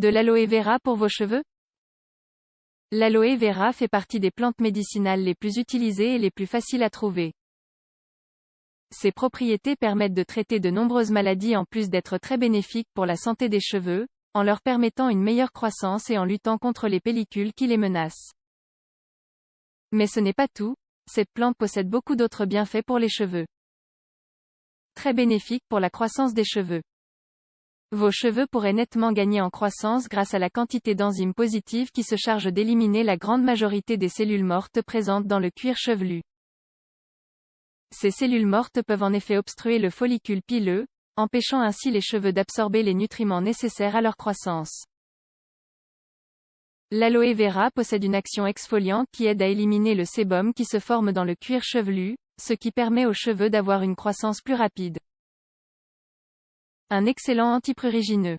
De l'aloe vera pour vos cheveux? L'aloe vera fait partie des plantes médicinales les plus utilisées et les plus faciles à trouver. Ses propriétés permettent de traiter de nombreuses maladies en plus d'être très bénéfiques pour la santé des cheveux, en leur permettant une meilleure croissance et en luttant contre les pellicules qui les menacent. Mais ce n'est pas tout, cette plante possède beaucoup d'autres bienfaits pour les cheveux. Très bénéfique pour la croissance des cheveux. Vos cheveux pourraient nettement gagner en croissance grâce à la quantité d'enzymes positives qui se chargent d'éliminer la grande majorité des cellules mortes présentes dans le cuir chevelu. Ces cellules mortes peuvent en effet obstruer le follicule pileux, empêchant ainsi les cheveux d'absorber les nutriments nécessaires à leur croissance. L'aloe vera possède une action exfoliante qui aide à éliminer le sébum qui se forme dans le cuir chevelu, ce qui permet aux cheveux d'avoir une croissance plus rapide. Un excellent antiprurigineux.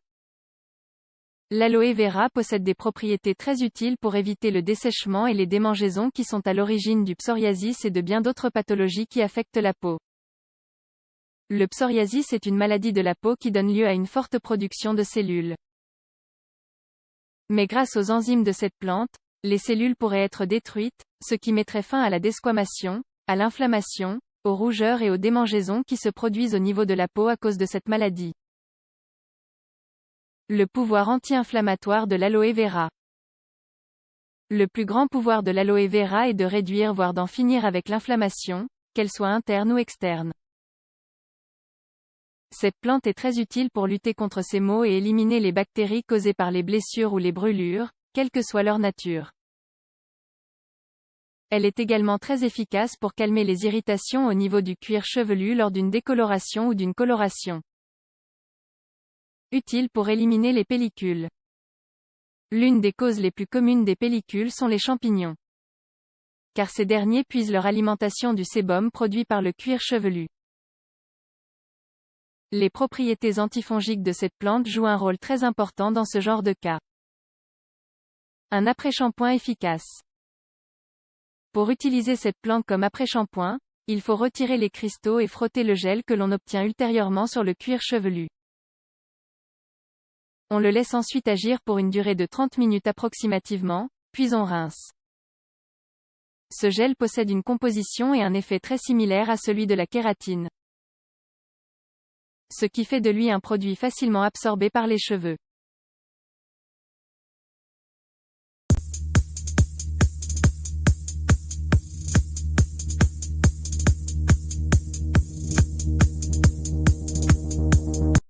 L'aloe vera possède des propriétés très utiles pour éviter le dessèchement et les démangeaisons qui sont à l'origine du psoriasis et de bien d'autres pathologies qui affectent la peau. Le psoriasis est une maladie de la peau qui donne lieu à une forte production de cellules. Mais grâce aux enzymes de cette plante, les cellules pourraient être détruites, ce qui mettrait fin à la desquamation, à l'inflammation, aux rougeurs et aux démangeaisons qui se produisent au niveau de la peau à cause de cette maladie. Le pouvoir anti-inflammatoire de l'aloe vera. Le plus grand pouvoir de l'aloe vera est de réduire voire d'en finir avec l'inflammation, qu'elle soit interne ou externe. Cette plante est très utile pour lutter contre ces maux et éliminer les bactéries causées par les blessures ou les brûlures, quelle que soit leur nature. Elle est également très efficace pour calmer les irritations au niveau du cuir chevelu lors d'une décoloration ou d'une coloration. Utile pour éliminer les pellicules. L'une des causes les plus communes des pellicules sont les champignons. Car ces derniers puisent leur alimentation du sébum produit par le cuir chevelu. Les propriétés antifongiques de cette plante jouent un rôle très important dans ce genre de cas. Un après-shampoing efficace. Pour utiliser cette plante comme après-shampoing, il faut retirer les cristaux et frotter le gel que l'on obtient ultérieurement sur le cuir chevelu. On le laisse ensuite agir pour une durée de 30 minutes approximativement, puis on rince. Ce gel possède une composition et un effet très similaire à celui de la kératine. Ce qui fait de lui un produit facilement absorbé par les cheveux.